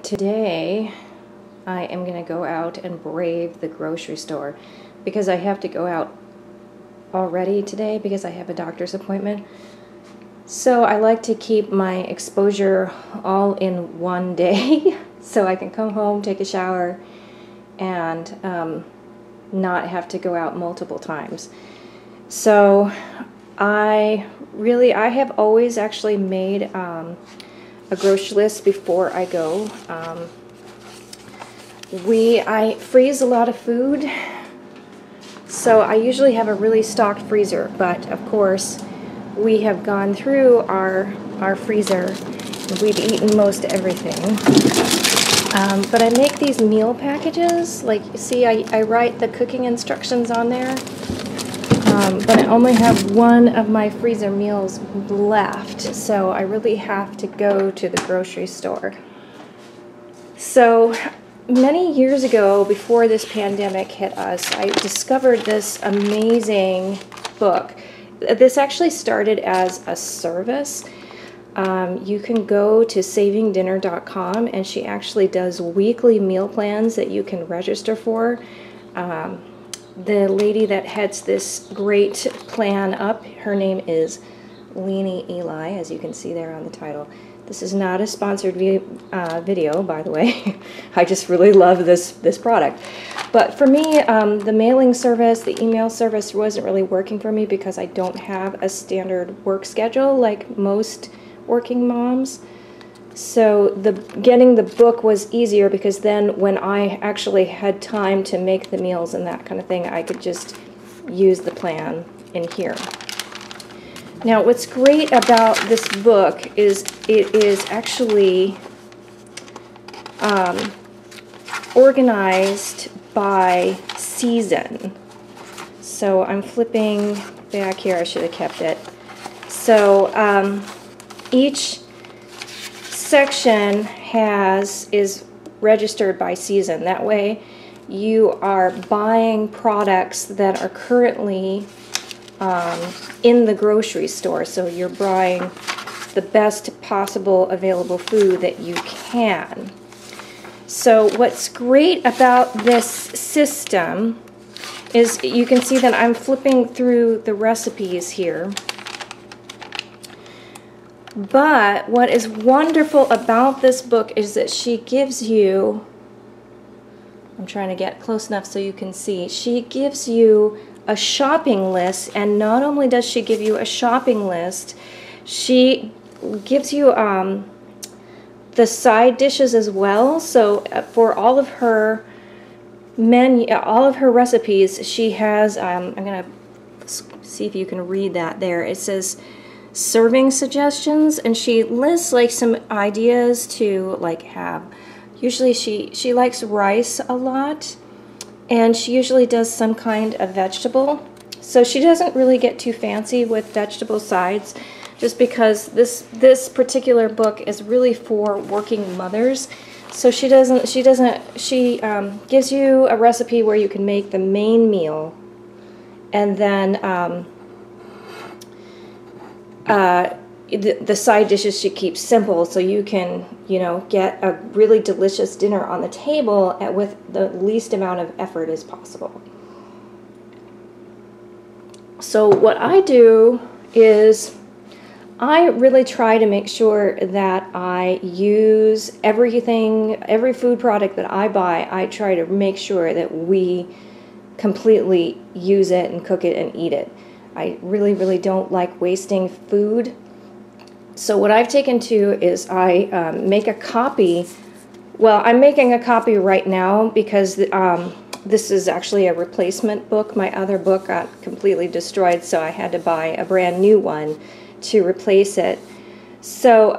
Today I am going to go out and brave the grocery store because I have to go out already today because I have a doctor's appointment. So I like to keep my exposure all in one day so I can come home, take a shower, and not have to go out multiple times. So I have always actually made a grocery list before I go. I freeze a lot of food, so I usually have a really stocked freezer, but of course we have gone through our freezer and we've eaten most everything. But I make these meal packages, like you see I write the cooking instructions on there, but I only have one of my freezer meals left, so I really have to go to the grocery store. So many years ago, before this pandemic hit us, I discovered this amazing book. This actually started as a service. You can go to savingdinner.com, and she actually does weekly meal plans that you can register for. The lady that heads this great plan up, her name is Leanie Eli, as you can see there on the title. This is not a sponsored video, by the way. I just really love this product. But for me, the mailing service, the email service wasn't really working for me because I don't have a standard work schedule like most working moms. So getting the book was easier because then when I actually had time to make the meals and that kind of thing, I could just use the plan in here. Now, what's great about this book is it is actually organized by season. So I'm flipping back here. I should have kept it. So each section is registered by season. That way you are buying products that are currently in the grocery store, so you're buying the best possible available food that you can. So what's great about this system is you can see that I'm flipping through the recipes here. But what is wonderful about this book is that she gives you, I'm trying to get close enough so you can see, she gives you a shopping list, and not only does she give you a shopping list, she gives you the side dishes as well. So for all of her menu, all of her recipes, she has, I'm going to see if you can read that there. It says serving suggestions, and she lists like some ideas to like have. Usually she likes rice a lot, and she usually does some kind of vegetable. So she doesn't really get too fancy with vegetable sides, just because this particular book is really for working mothers. So she gives you a recipe where you can make the main meal, and then the side dishes she keeps simple, so you can, get a really delicious dinner on the table with the least amount of effort as possible. So what I do is I really try to make sure that I use everything, every food product that I buy, I try to make sure that we completely use it and cook it and eat it. I really, really don't like wasting food. So what I've taken to is I make a copy. Well, I'm making a copy right now because this is actually a replacement book. My other book got completely destroyed, so I had to buy a brand new one to replace it. So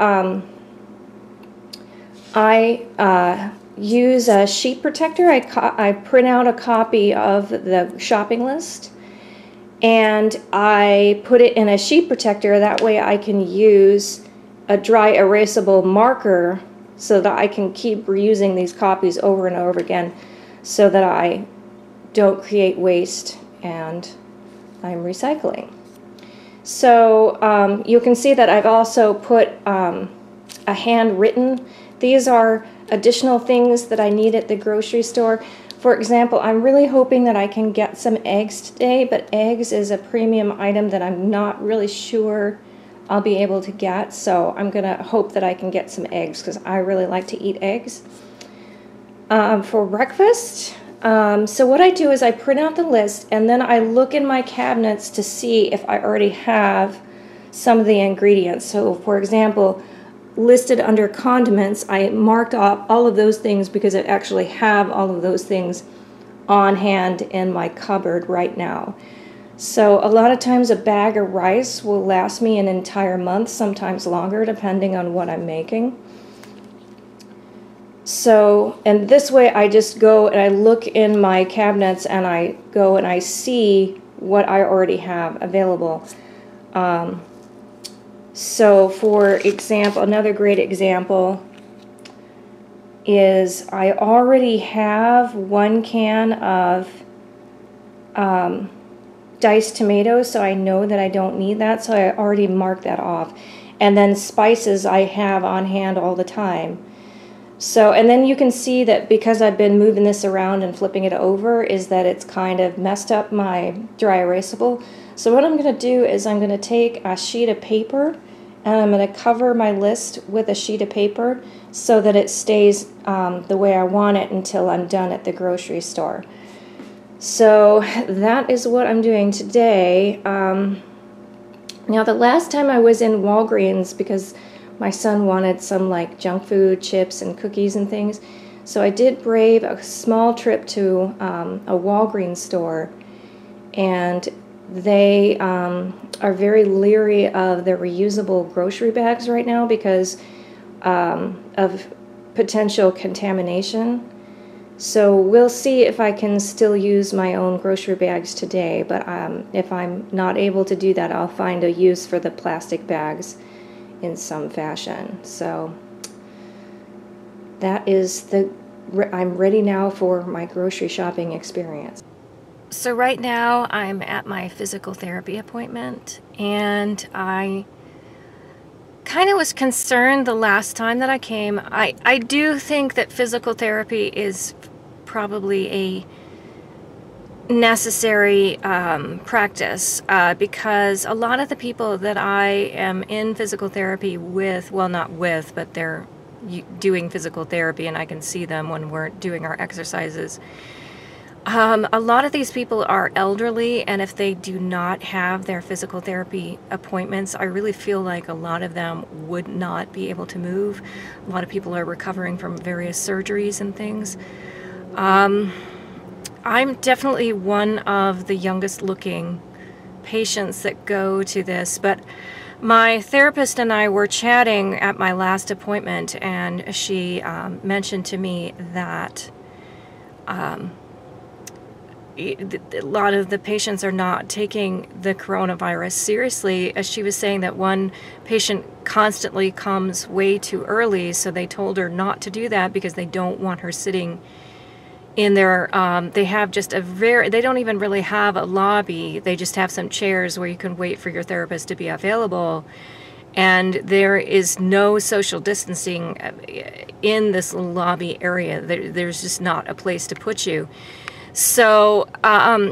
I use a sheet protector. I print out a copy of the shopping list, and I put it in a sheet protector. That way I can use a dry erasable marker so that I can keep reusing these copies over and over again so that I don't create waste and I'm recycling. So you can see that I've also put a handwritten, these are additional things that I need at the grocery store. For example, I'm really hoping that I can get some eggs today, but eggs is a premium item that I'm not really sure I'll be able to get, so I'm gonna hope that I can get some eggs because I really like to eat eggs. For breakfast, so what I do is I print out the list and then I look in my cabinets to see if I already have some of the ingredients. So for example, listed under condiments, I marked off all of those things because I actually have all of those things on hand in my cupboard right now. So a lot of times a bag of rice will last me an entire month, sometimes longer, depending on what I'm making. So, and this way I just go and I look in my cabinets and I go and I see what I already have available. So for example, another great example is I already have 1 can of diced tomatoes, so I know that I don't need that, so I already marked that off. And then spices I have on hand all the time. So, and then you can see that because I've been moving this around and flipping it over, is that it's kind of messed up my dry erasable. So what I'm going to do is I'm going to take a sheet of paper and I'm going to cover my list with a sheet of paper so that it stays the way I want it until I'm done at the grocery store. So that is what I'm doing today. Now the last time I was in Walgreens, because my son wanted some like junk food, chips and cookies and things, so I did brave a small trip to a Walgreens store, and they are very leery of the reusable grocery bags right now because of potential contamination. So we'll see if I can still use my own grocery bags today, but if I'm not able to do that, I'll find a use for the plastic bags in some fashion. So that is I'm ready now for my grocery shopping experience. So right now I'm at my physical therapy appointment, and I kind of was concerned the last time that I came. I do think that physical therapy is probably a necessary practice because a lot of the people that I am in physical therapy with, well, not with, but they're doing physical therapy and I can see them when we're doing our exercises. A lot of these people are elderly, and if they do not have their physical therapy appointments, I really feel like a lot of them would not be able to move. A lot of people are recovering from various surgeries and things. I'm definitely one of the youngest looking patients that go to this, but my therapist and I were chatting at my last appointment, and she mentioned to me that a lot of the patients are not taking the coronavirus seriously. As she was saying that one patient constantly comes way too early, so they told her not to do that because they don't want her sitting in their, they have just they don't even really have a lobby. They just have some chairs where you can wait for your therapist to be available. And there is no social distancing in this lobby area. There's just not a place to put you. So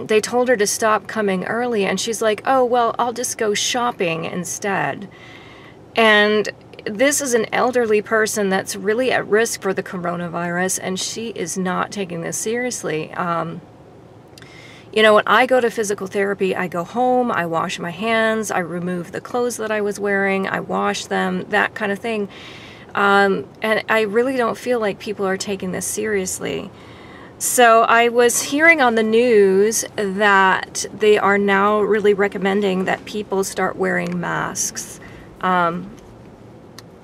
they told her to stop coming early, and she's like, oh, well, I'll just go shopping instead. And this is an elderly person that's really at risk for the coronavirus, and she is not taking this seriously. You know, when I go to physical therapy, I go home, I wash my hands, I remove the clothes that I was wearing, I wash them, that kind of thing. And I really don't feel like people are taking this seriously. So I was hearing on the news that they are now really recommending that people start wearing masks.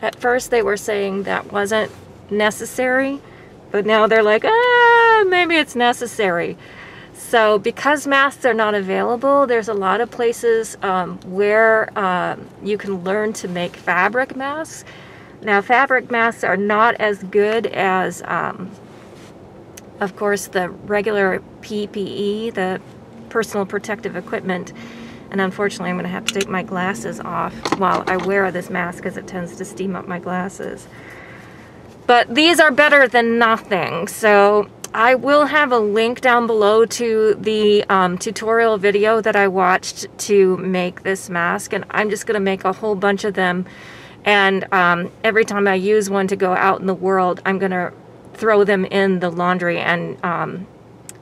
At first they were saying that wasn't necessary, but now they're like, maybe it's necessary. So because masks are not available, there's a lot of places where you can learn to make fabric masks. Now fabric masks are not as good as of course, the regular PPE, the personal protective equipment. And unfortunately, I'm going to have to take my glasses off while I wear this mask because it tends to steam up my glasses. But these are better than nothing. So I will have a link down below to the tutorial video that I watched to make this mask. And I'm just going to make a whole bunch of them. And every time I use one to go out in the world, I'm going to throw them in the laundry. And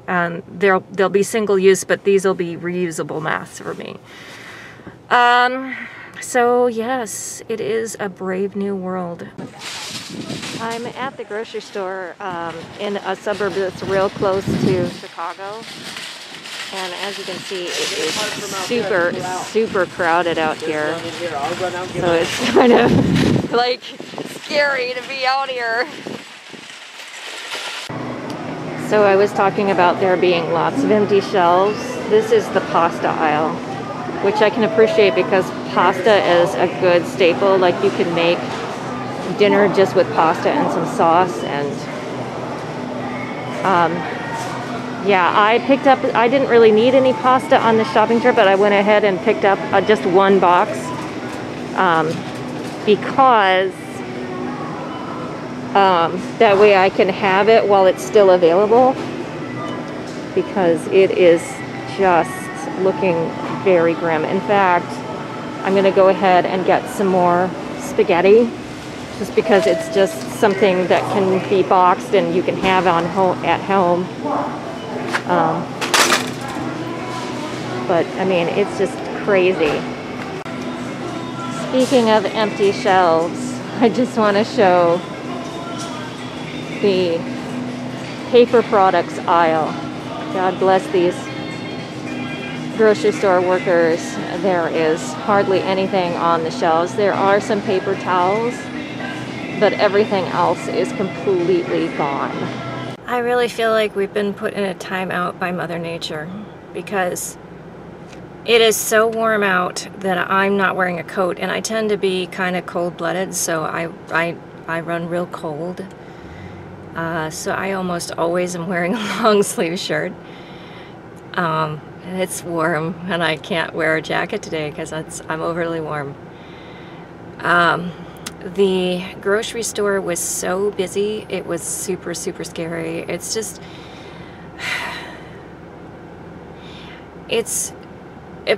they'll be single use, but these will be reusable masks for me. So yes, it is a brave new world. I'm at the grocery store in a suburb that's real close to Chicago. And as you can see, it is super crowded out here. So it's kind of like scary to be out here. So I was talking about there being lots of empty shelves. This is the pasta aisle, which I can appreciate because pasta is a good staple. Like you can make dinner just with pasta and some sauce. And yeah, I didn't really need any pasta on the shopping trip, but I went ahead and picked up just one box because that way I can have it while it's still available, because it is just looking very grim. In fact, I'm going to go ahead and get some more spaghetti, just because it's just something that can be boxed and you can have at home. But I mean, it's just crazy. Speaking of empty shelves, I just want to show the paper products aisle. God bless these grocery store workers. There is hardly anything on the shelves. There are some paper towels, but everything else is completely gone. I really feel like we've been put in a timeout by Mother Nature, because it is so warm out that I'm not wearing a coat, and I tend to be kind of cold-blooded, so I run real cold. So I almost always am wearing a long sleeve shirt. It's warm, and I can't wear a jacket today because I'm overly warm. The grocery store was so busy, it was super scary. It's just,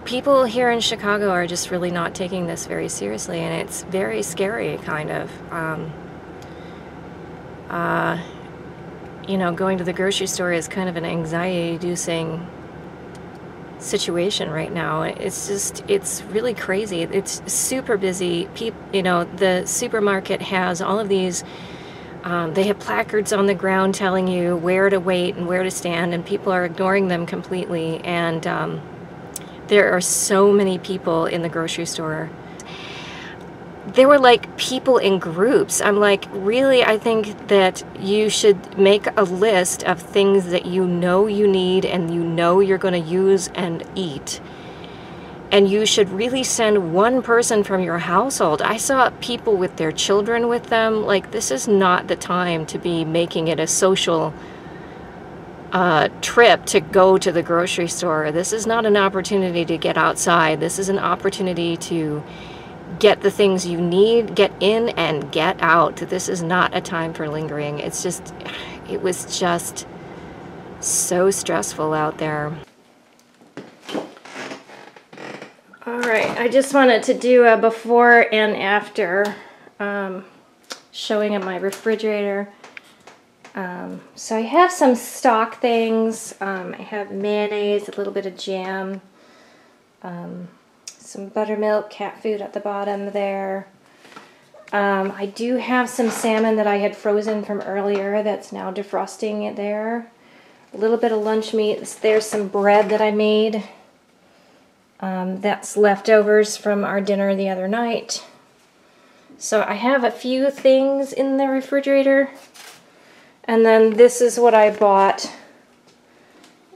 people here in Chicago are just really not taking this very seriously, and it's very scary, kind of. You know, going to the grocery store is kind of an anxiety-inducing situation right now. It's really crazy. It's super busy. You know, the supermarket has all of these, they have placards on the ground telling you where to wait and where to stand, and people are ignoring them completely. And there are so many people in the grocery store. There were like people in groups. I'm like, really? I think that you should make a list of things that you know you need and you know you're going to use and eat. And you should really send one person from your household. I saw people with their children with them. Like, this is not the time to be making it a social trip to go to the grocery store. This is not an opportunity to get outside. This is an opportunity to get the things you need, get in and get out. This is not a time for lingering. It was just so stressful out there. All right, I just wanted to do a before and after showing of my refrigerator. So I have some stock things. I have mayonnaise, a little bit of jam, some buttermilk, cat food at the bottom there. I do have some salmon that I had frozen from earlier that's now defrosting it there. A little bit of lunch meat. There's some bread that I made. That's leftovers from our dinner the other night. So I have a few things in the refrigerator. And then this is what I bought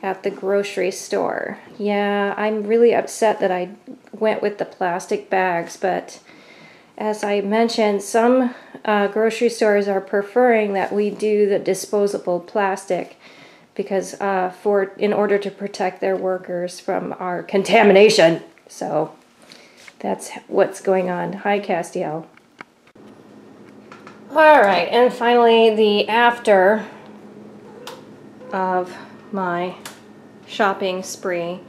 at the grocery store. Yeah, I'm really upset that I went with the plastic bags, but as I mentioned, some grocery stores are preferring that we do the disposable plastic because in order to protect their workers from our contamination. So that's what's going on. Hi, Castiel. Alright, and finally the after of my shopping spree.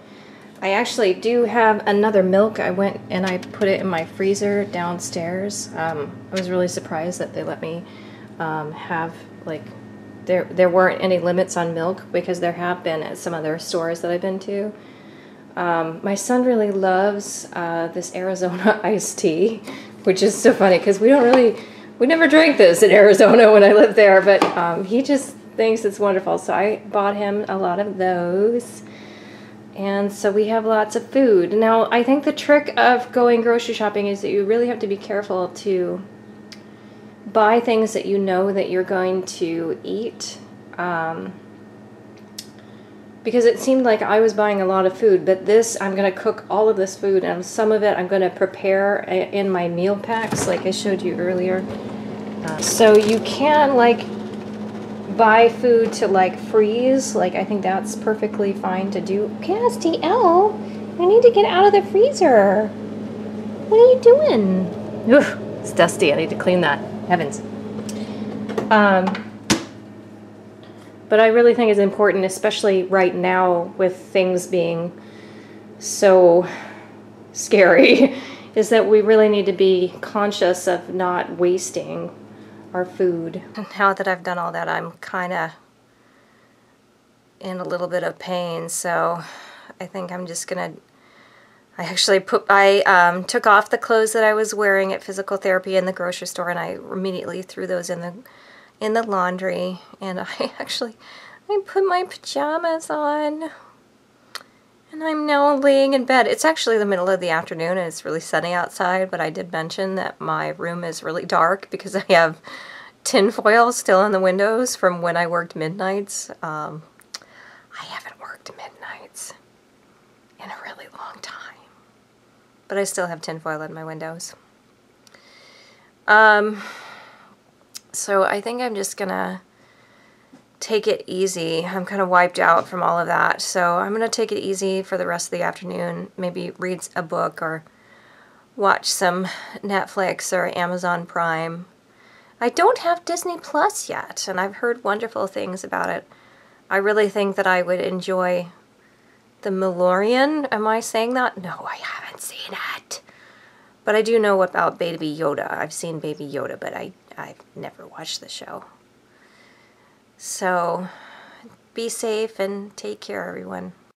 I actually do have another milk. I went and I put it in my freezer downstairs. I was really surprised that they let me have, like, there weren't any limits on milk, because there have been at some other stores that I've been to. My son really loves this Arizona iced tea, which is so funny because we never drank this in Arizona when I lived there, but he just thinks it's wonderful. So I bought him a lot of those. And so we have lots of food. Now, I think the trick of going grocery shopping is that you really have to be careful to buy things that you know that you're going to eat. Because it seemed like I was buying a lot of food, but this, I'm going to cook all of this food, and some of it I'm going to prepare in my meal packs, like I showed you earlier. So you can, like, buy food to, like, freeze. Like, I think that's perfectly fine to do. Castiel, I need to get out of the freezer. What are you doing? Ugh, it's dusty. I need to clean that. Heavens. But I really think it's important, especially right now with things being so scary, is that we really need to be conscious of not wasting our food. Now that I've done all that, I'm kind of in a little bit of pain, so I think I'm just gonna, I took off the clothes that I was wearing at physical therapy in the grocery store, and I immediately threw those in the laundry, and I put my pajamas on, and I'm now laying in bed. It's actually the middle of the afternoon, and it's really sunny outside, but I did mention that my room is really dark because I have tinfoil still in the windows from when I worked midnights. I haven't worked midnights in a really long time, but I still have tinfoil in my windows. So I think I'm just gonna take it easy. I'm kind of wiped out from all of that, so I'm gonna take it easy for the rest of the afternoon. Maybe read a book or watch some Netflix or Amazon Prime. I don't have Disney Plus yet, and I've heard wonderful things about it. I really think that I would enjoy The Mandalorian. Am I saying that? No, I haven't seen it. But I do know about Baby Yoda. I've seen Baby Yoda, but I've never watched the show. So, be safe and take care, everyone.